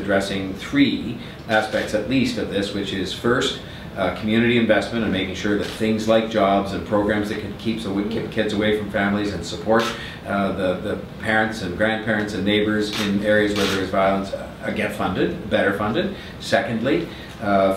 addressing three aspects at least of this, which is first, community investment and making sure that things like jobs and programs that can keep kids away from families and support the parents and grandparents and neighbors in areas where there is violence get funded, better funded. Secondly,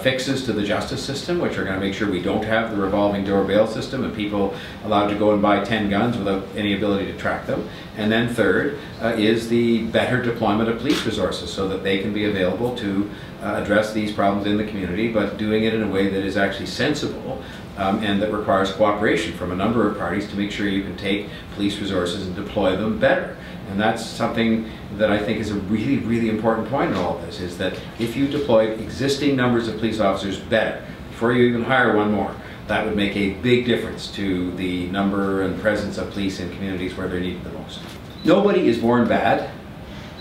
fixes to the justice system, which are going to make sure we don't have the revolving door bail system and people allowed to go and buy 10 guns without any ability to track them. And then third is the better deployment of police resources so that they can be available to address these problems in the community, but doing it in a way that is actually sensible and that requires cooperation from a number of parties to make sure you can take police resources and deploy them better. And that's something that I think is a really, really important point in all of this, is that if you deploy existing numbers of police officers better, before you even hire one more, that would make a big difference to the number and presence of police in communities where they're needed the most. Nobody is born bad.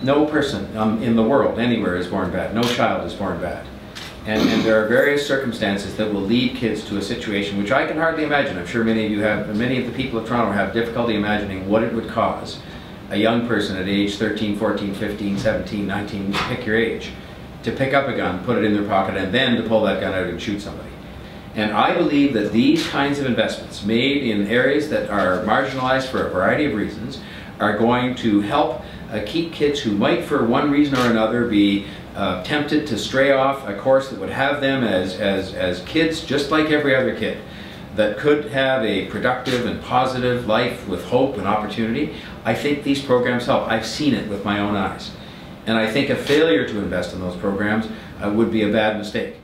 No person in the world, anywhere, is born bad. No child is born bad. And there are various circumstances that will lead kids to a situation which I can hardly imagine. I'm sure many of you have, many of the people of Toronto have difficulty imagining what it would cause a young person at age 13, 14, 15, 17, 19, pick your age, to pick up a gun, put it in their pocket, and then to pull that gun out and shoot somebody. And I believe that these kinds of investments made in areas that are marginalized for a variety of reasons are going to help keep kids who might, for one reason or another, be tempted to stray off a course that would have them as kids just like every other kid, that could have a productive and positive life with hope and opportunity. I think these programs help. I've seen it with my own eyes. And I think a failure to invest in those programs would be a bad mistake.